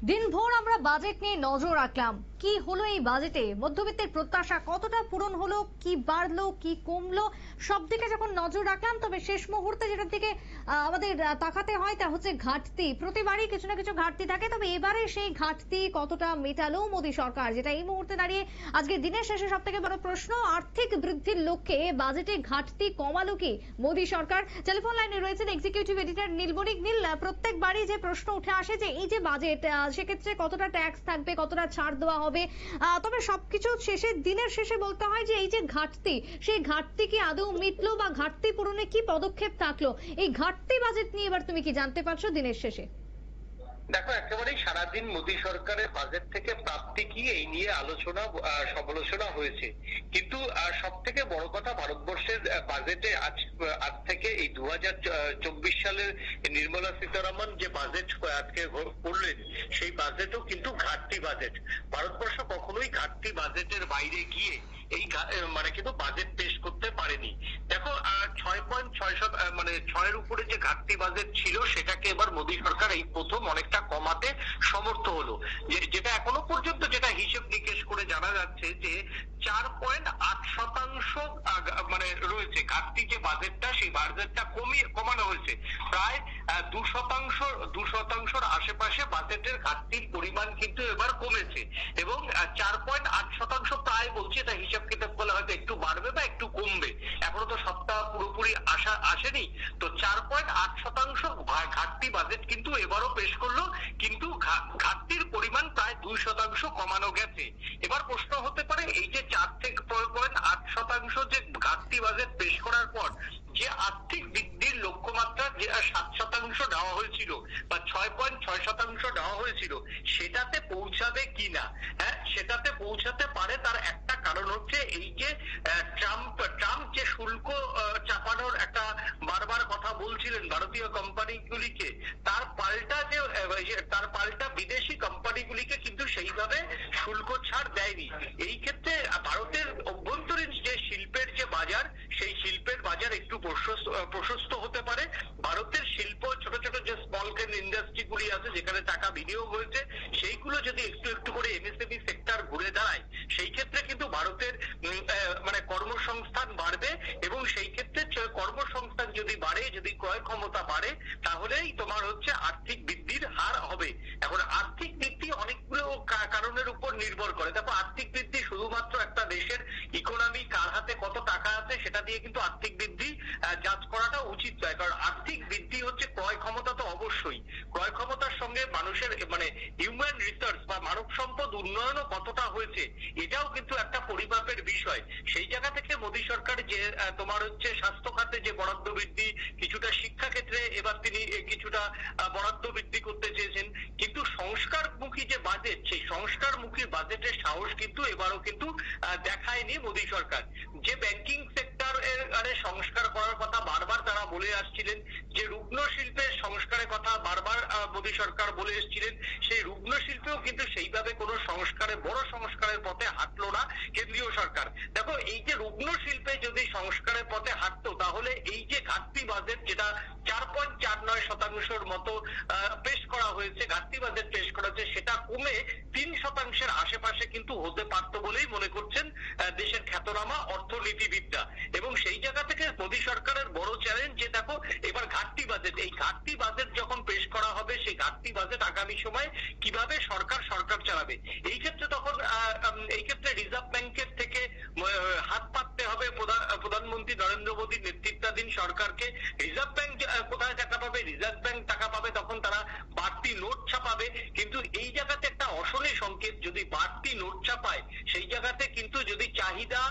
দিনভর আমরা বাজেট নিয়ে নজর রাখলাম। কি হলো এই বাজেটে? মধ্যবিত্তের প্রত্যাশা কতটা পূরণ হলো, কি বাড়লো, কি কমলো, সব দিকে যখন নজর রাখলাম, তবে শেষ মুহূর্তে যেটার দিকে আমাদের তাকাতে হয় তা হচ্ছে ঘাটতি। প্রতিবারই কিছু না কিছু ঘাটতি থাকে, তবে এবারে সেই ঘাটতি কতটা মেটালো মোদী সরকার, যেটা এই মুহূর্তে দাঁড়িয়ে আজকে দিনের শেষে সব থেকে বড় প্রশ্ন। আর্থিক বৃদ্ধির লক্ষ্যে বাজেটে ঘাটতি কমালো কি মোদী সরকার? টেলিফোন লাইনে রয়েছেন এক্সিকিউটিভ এডিটর নীলমণি। নীল, প্রত্যেকবারই যে প্রশ্ন উঠে আসে যে এই যে বাজেট, সেক্ষেত্রে কতটা ট্যাক্স থাকবে, কতটা ছাড় দেওয়া হবে, তবে সবকিছু শেষে দিনের শেষে বলতে হয় যে এই যে ঘাটতি, সেই ঘাটতি কি আদৌ মিটলো বা ঘাটতি পূরণে কি পদক্ষেপ থাকলো? এই ঘাটতি বাজেট নিয়ে এবার তুমি কি জানতে পারছো দিনের শেষে? দেখো, একেবারেই সারাদিন মোদী সরকারের বাজেট থেকে প্রাপ্তি কি এই নিয়ে আলোচনা সমালোচনা হয়েছে, কিন্তু সব থেকে বড় কথা, ভারতবর্ষের বাজেটে আজ থেকে এই 2024 সালের নির্মলা সীতারামন যে বাজেট আজকে করলেন, সেই বাজেটও কিন্তু ঘাটতি বাজেট। ভারতবর্ষ কখনোই ঘাটতি বাজেটের বাইরে গিয়ে এই কিন্তু বাজেট পেশ করতে পারেনি। দেখো, 6.6 মানে 6-এর উপরে যে ঘাটতি বাজেট ছিল, সেটাকে এবার মোদী সরকার এই প্রথম অনেকটা কমাতে সমর্থ হলো। যেটা এখনো পর্যন্ত যেটা হিসেব নিকেশ করে জানা যাচ্ছে যে 4.8% মানে রয়েছে ঘাটতি। যে বাজেটটা, সেই বাজেটটা কমানো হয়েছে প্রায় 2%। আশেপাশে বাজেটের ঘাটতির পরিমাণ কিন্তু এবার কমেছে, এবং 4.8% প্রায় বলছে। এটা হিসাব কিতাব করলে হয়তো একটু বাড়বে বা একটু কমবে, এখনো তো সপ্তাহ পুরোপুরি আসেনি। তো 4.8% ঘাটতি বাজেট কিন্তু এবারও পেশ করলো, কিন্তু ঘাটতির পরিমাণ প্রায় 2% কমানো গেছে। এবার প্রশ্ন হতে পারে, এই যে 4.8% যে ঘাটতি বাজেট পেশ করার পর যে আর্থিক বৃদ্ধির লক্ষ্যমাত্রা যে 7% দেওয়া হয়েছিল বা 6.6% দেওয়া হয়েছিল, সেটাতে পৌঁছাবে কিনা। হ্যাঁ, সেটাতে পৌঁছাতে পারে। তার একটা কারণ হচ্ছে এই যে ট্রাম্প যে শুল্ক চাপানোর একটা বারবার কথা বলছিলেন ভারতীয় কোম্পানিগুলিকে, তার পাল্টা বিদেশি কোম্পানিগুলিকে কিন্তু সেইভাবে শুল্ক ছাড় দেয়নি। এই ক্ষেত্রে ভারতের অভ্যন্তরীণ যে শিল্পের যে বাজার, সেই শিল্পের বাজার একটু প্রশস্ত হতে পারে। ভারতের শিল্প, ছোট ছোট যে স্মল স্কেল ইন্ডাস্ট্রি গুলি আছে, যেখানে টাকা বিনিয়োগ হয়েছে, সেইগুলো যদি একটু একটু করে এমএসএমই সেক্টর ঘুরে দাঁড়ায়, সেই ক্ষেত্রে কিন্তু ভারতের কর্মসংস্থান বাড়বে, এবং সেই ক্ষেত্রে কর্মসংস্থান যদি বাড়ে, যদি ক্রয় ক্ষমতা বাড়ে, তাহলেই তোমার হচ্ছে আর্থিক বৃদ্ধির হার হবে। এখন আর্থিক বৃদ্ধি অনেকগুলো কারণের উপর নির্ভর করে। দেখো, আর্থিক বৃদ্ধি শুধুমাত্র একটা দেশের ইকোনমি, কার হাতে কত টাকা আছে সেটা দিয়ে কিন্তু আর্থিক বৃদ্ধি জাজ করাটা উচিত নয়। কারণ আর্থিক বৃদ্ধি হচ্ছে ক্রয় ক্ষমতা, তো অবশ্যই ক্রয় ক্ষমতার সঙ্গে মানুষের হিউম্যান রিসোর্স বা মানব সম্পদ উন্নয়নও কতটা হয়েছে, এটাও কিন্তু একটা পরিমাপের বিষয়। সেই জায়গা থেকে মোদী সরকার যে তোমার হচ্ছে স্বাস্থ্য খাতে যে বরাদ্দ বৃদ্ধি, কিছুটা শিক্ষা ক্ষেত্রে এবার তিনি কিছুটা বরাদ্দ বৃদ্ধি করতে চেয়েছেন, কিন্তু সংস্কারমুখী যে বাজেট, সেই সংস্কারমুখী বাজেটের সাহস কিন্তু এবারও কিন্তু দেখায়নি মোদী সরকার। যে ব্যাংকিং সেক্টরে সংস্কার করার কথা বারবার তারা বলে আসছিলেন, যে রুগ্ন শিল্পের সংস্কারের কথা বারবার মোদী সরকার বলে এসেছিলেন, সেই রুগ্ন শিল্পেও কিন্তু সেইভাবে কোনো বড় সংস্কারের পথে হাঁটলো না কেন্দ্রীয় সরকার। দেখো, এই যে রুগ্ন শিল্পে যদি সংস্কারের পথে হাঁটতো, তাহলে এই যে ঘাটতি বাজেট, যেটা 4.49% মতো পেশ করা হয়েছে, ঘাটতি বাজেট পেশ করা হয়েছে, সেটা কমে 3% আশেপাশে কিন্তু হতে পারত বলেই মনে করছেন দেশের খ্যাতনামা অর্থনীতিবিদরা। এবং সেই জায়গা থেকে মোদী সরকারের বড় চ্যালেঞ্জ যে দেখো, এবার ঘাটতি বাজেট, এই ঘাটতি বাজেট যখন পেশ করা হবে, সেই ঘাটতি বাজেট আগামী সময় কিভাবে সরকার চালাবে। এই ক্ষেত্রে তখন রিজার্ভ ব্যাংকের থেকে হাত পাততে হবে প্রধানমন্ত্রী নরেন্দ্র মোদীর নেতৃত্বাধীন সরকারকে। রিজার্ভ ব্যাংক কোথায় টাকা পাবে? রিজার্ভ ব্যাংক টাকা পাবে তখন তারা বাড়তি নোট ছাপাবে, কিন্তু এই জায়গাতে একটা অশনি সংকেত, যদি বাড়তি নোট ছাপায়, সেই জায়গাতে কিন্তু যদি চাহিদা,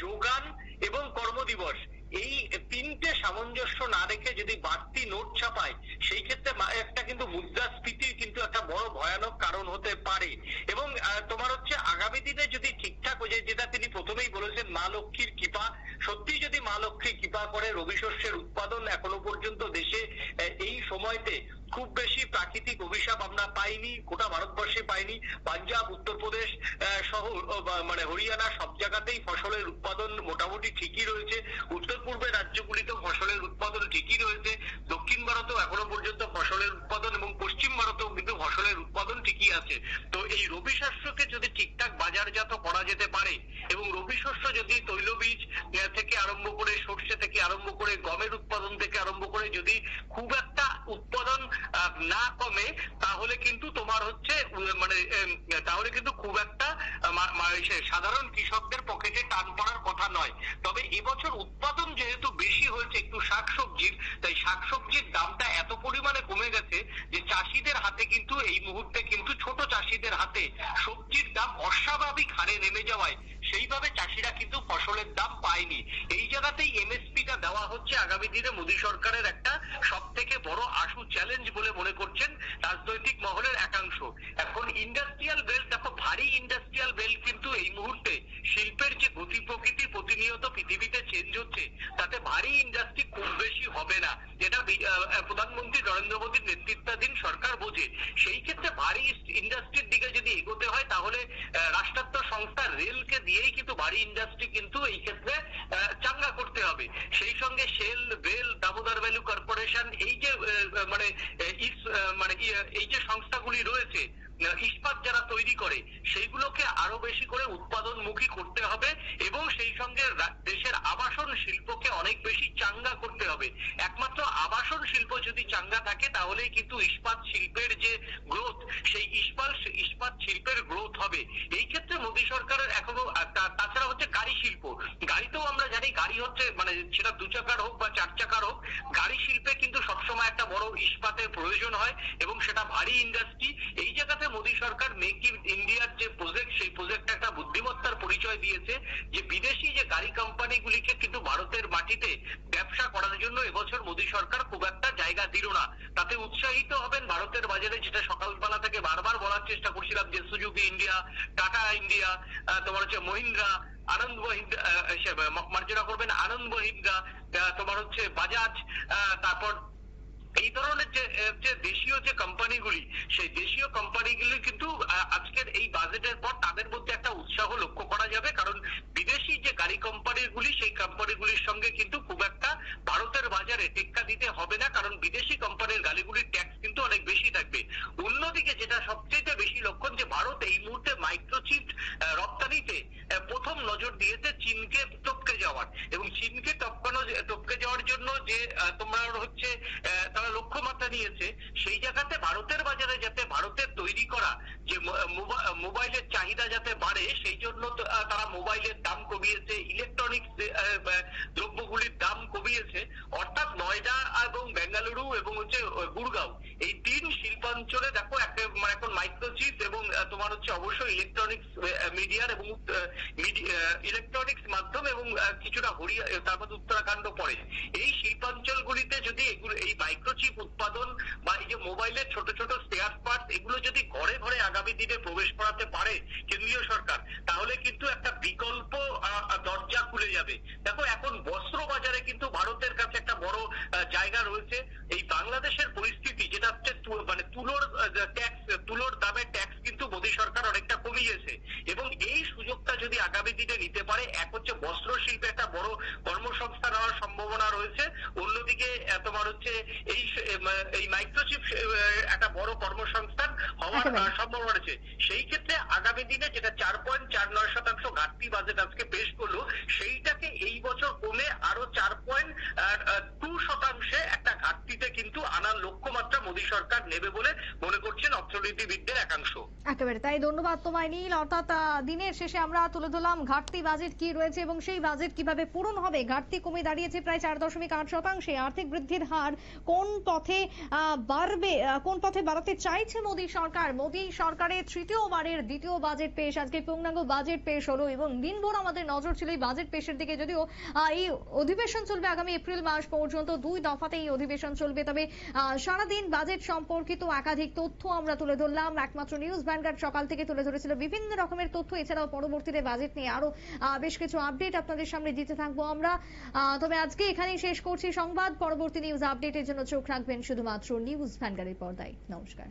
যোগান এবং কর্মদিবস, এই তিনটে সামঞ্জস্য না রেখে যদি বাড়তি নোট ছাপায়, সেই ক্ষেত্রে একটা কিন্তু মুদ্রাস্ফীতির কিন্তু একটা বড় ভয়ানক কারণ হতে পারে। এবং তোমার হচ্ছে আগামী দিনে যদি ঠিকঠাক হয়ে যায়, যেটা তিনি প্রথমেই বলেছেন, মা লক্ষ্মীর কৃপা, সত্যি যদি মা লক্ষ্মী কৃপা করে, রবি শস্যের উৎপাদন এখনো পর্যন্ত দেশে এই সময়তে খুব বেশি প্রাকৃতিক অভিশাপ আমরা পাইনি, গোটা ভারতবর্ষে পাইনি। পাঞ্জাব, উত্তরপ্রদেশ সহ হরিয়ানা, সব জায়গাতেই ফসলের উৎপাদন মোটামুটি ঠিকই রয়েছে। উত্তর পূর্বের রাজ্যগুলিতেও ফসলের উৎপাদন ঠিকই রয়েছে। দক্ষিণ ভারতেও এখনো পর্যন্ত ফসলের উৎপাদন, এবং পশ্চিম ভারতেও কিন্তু ফসলের উৎপাদন ঠিকই আছে। তো এই রবি শস্যকে যদি ঠিকঠাক বাজারজাত করা যেতে পারে এবং রবি শস্য যদি তৈলবীজ থেকে আরম্ভ করে, সর্ষে থেকে আরম্ভ করে, গমের উৎপাদন থেকে আরম্ভ করে যদি খুব একটা উৎপাদন না কমে, তাহলে কিন্তু তোমার হচ্ছে তাহলে কিন্তু খুব একটা সাধারণ কৃষকদের পকেটে টান পড়ার কথা নয়। তবে এবছর উৎপাদন যেহেতু বেশি হয়েছে একটু শাকসবজির, তাই শাকসবজির দামটা এত পরিমাণে কমে গেছে যে চাষিদের হাতে কিন্তু এই মুহূর্তে কিন্তু ছোট চাষিদের হাতে সবজির দাম অস্বাভাবিক হারে নেমে যাওয়ায় সেইভাবে চাষিরা কিন্তু ফসলের দাম পায়নি। এই জায়গাতেই এমএসপিটা দেওয়া হচ্ছে আগামী দিনে মোদী সরকারের একটা সব থেকে বড় আশু চ্যালেঞ্জ বলে মনে করছেন রাজনৈতিক মহলের একাংশ। এখন ইন্ডাস্ট্রিয়াল বেল্ট, দেখো ভারী ইন্ডাস্ট্রিয়াল বেল্ট কিন্তু এই মুহূর্তে শিল্পের যে গতি প্রকৃতি প্রতিনিয়ত পৃথিবীতে চেঞ্জ হচ্ছে, তাতে ভারী ইন্ডাস্ট্রি খুব বেশি হবে না, যেটা প্রধানমন্ত্রী নরেন্দ্র মোদীর নেতৃত্বাধীন সরকার বোঝে। সেই ক্ষেত্রে ভারী ইন্ডাস্ট্রির দিকে যদি এগোতে হয় তাহলে রাষ্ট্রায়ত্ত সংস্থা রেলকে দিয়েই কিন্তু ভারী ইন্ডাস্ট্রি কিন্তু এই ক্ষেত্রে চাঙ্গা করতে হবে। সেই সঙ্গে শেল, বেল, দামোদর ভ্যালি কর্পোরেশন, এই যে এই যে সংস্থাগুলি রয়েছে ইস্পাত যারা তৈরি করে, সেইগুলোকে আরো বেশি করে উৎপাদনমুখী করতে হবে এবং সেই সঙ্গে দেশের আবাসন শিল্পকে অনেক বেশি চাঙ্গা করতে হবে। একমাত্র আবাসন শিল্প যদি চাঙ্গা থাকে তাহলেই কিন্তু ইস্পাত শিল্পের যে গ্রোথ, সেই ইস্পাত শিল্পের গ্রোথ হবে। এই ক্ষেত্রে মোদী সরকারের এখনো, তাছাড়া হচ্ছে গাড়ি শিল্প। গাড়িতেও আমরা জানি গাড়ি হচ্ছে সেটা 2 চাকার হোক বা 4 চাকার হোক, গাড়ি শিল্পে কিন্তু সবসময় একটা বড় ইস্পাতের প্রয়োজন হয় এবং সেটা ভারী ইন্ডাস্ট্রি। এই জায়গাতে মোদী সরকার মেক ইন ইন্ডিয়ার যে প্রজেক্ট, সেই প্রজেক্টে একটা বুদ্ধিমত্তার পরিচয় দিয়েছে যে বিদেশি যে গাড়ি কোম্পানিগুলিকে কিন্তু ভারতের মাটিতে ব্যবসা করার জন্য এবছর মোদী সরকার খুব একটা জায়গা দিল না। তাতে উৎসাহিত হবেন ভারতের বাজারে, যেটা সকালবেলা থেকে বারবার বলার চেষ্টা করছিলাম যে সুজুকি ইন্ডিয়া, টাটা ইন্ডিয়া, তোমার হচ্ছে মহিন্দ্রা, আনন্দ মহিন্দ্রা, মার্জনা করবেন আনন্দ মহিন্দ্রা, তোমার হচ্ছে বাজাজ, তারপর এই ধরনের যে দেশীয় যে কোম্পানিগুলি, সেই দেশীয় কোম্পানিগুলি কিন্তু আজকের এই বাজেটের পর তাদের মধ্যে একটা উৎসাহ লক্ষ্য করা যাবে। কারণ বিদেশি যে গাড়ি কোম্পানিগুলি, সেই কোম্পানিগুলির সঙ্গে কিন্তু খুব একটা ভারতের বাজারে টেক্কা দিতে হবে না, কারণ বিদেশি কোম্পানির গাড়িগুলির ট্যাক্স কিন্তু অনেক বেশি থাকবে। অন্যদিকে যেটা সবচেয়ে বেশি লক্ষণ, যে ভারত এই মুহূর্তে মাইক্রোচিপ রপ্তানিতে প্রথম নজর দিয়েছে চীনকে টপকে যাওয়ার, এবং চীনকে টপকে যাওয়ার জন্য যে তোমার হচ্ছে তারা লক্ষ্যমাত্রা নিয়েছে, সেই জায়গাতে ভারতের বাজারে যাতে ভারতের তৈরি করা যে মোবাইলের চাহিদা যাতে বাড়ে, সেই জন্য তারা মোবাইলের দাম কমিয়েছে, ইলেকট্রনিক্স দ্রব্যগুলির দাম কমিয়েছে। অর্থাৎ নয়ডা এবং বেঙ্গালুরু এবং হচ্ছে গুড়গাঁও, এই 3 শিল্পাঞ্চলে দেখো এখন মাইক্রোচিপ এবং তোমার হচ্ছে অবশ্যই ইলেকট্রনিক্স মিডিয়ার এবং ইলেকট্রনিক্স মাধ্যম এবং কিছুটা তার মধ্যে উত্তরাখণ্ড পড়ে। এই শিল্পাঞ্চলগুলিতে যদি এই মাইক্রোচিপ উৎপাদন বা এই যে মোবাইলের ছোট ছোট স্পেয়ার পার্টস, এগুলো যদি ঘরে ঘরে আগামী দিনে প্রবেশ করাতে পারে কেন্দ্রীয় সরকার, তাহলে কিন্তু একটা বিকল্প দরজা খুলে যাবে। দেখো এখন বস্ত্র বাজারে কিন্তু ভারতের কাছে একটা বড় জায়গা রয়েছে। এই বাংলাদেশের পরিস্থিতি যেটা হচ্ছে তুলোর দামে ট্যাক্স কিন্তু মোদী সরকার অনেকটা কমিয়েছে, এবং এই সুযোগটা যদি আগামী দিনে নিতে পারে, এক হচ্ছে বস্ত্র শিল্পে একটা বড় কর্মসংস্থান হওয়ার সম্ভাবনা রয়েছে, অন্যদিকে তোমার হচ্ছে এই মাইক্রোচিপ একটা বড় কর্মসংস্থান হওয়ার সম্ভাবনা রয়েছে। সেই ক্ষেত্রে আগামী দিনে যেটা 4.49% ঘাটতি বাজেট আজকে পেশ করলো, সেইটাকে এই বছর কমে আরো 4.2% একটা ঘাটতিতে কিন্তু আনার লক্ষ্যমাত্রা মোদী সরকার নেবে বলে মনে করছেন অর্থনীতিবিদদের একাংশ। একেবারে তাই, ধন্যবাদ তোমায় নীল। অর্থাৎ দিনের শেষে আমরা তুলে ধরলাম ঘাটতি বাজেট কি রয়েছে এবং সেই বাজেট কিভাবে পূরণ হবে। ঘাটতি কমে দাঁড়িয়েছে প্রায় 4.8%। আর্থিক বৃদ্ধির হার কোন পথে বাড়বে, কোন পথে বাড়াতে চাইছে মোদী সরকার। মোদী সরকারের তৃতীয়বারের দ্বিতীয় বাজেট পেশ, আজকে পূর্ণাঙ্গ বাজেট পেশ হলো এবং দিনভর আমাদের নজর ছিল এই বাজেট পেশের দিকে। যদিও এই অধিবেশন চলবে আগামী এপ্রিল মাস পর্যন্ত, 2 দফাতে এই অধিবেশন চলবে। তবে সারাদিন বাজেট সম্পর্কিত একাধিক তথ্য আমরা তুলে ধরলাম। একমাত্র নিউজ ভ্যানগার্ড সকাল থেকে তুলে ধরেছিল বিভিন্ন রকমের তথ্য। এছাড়াও পরবর্তীতে বাজেট নিয়ে আরো বেশ কিছু আপডেট আপনাদের সামনে দিতে থাকবো আমরা। তবে আজকে এখানেই শেষ করছি সংবাদ। পরবর্তী নিউজ আপডেটের জন্য চোখ রাখবেন শুধুমাত্র নিউজ ভ্যানগার্ডের পর্দায়। নমস্কার।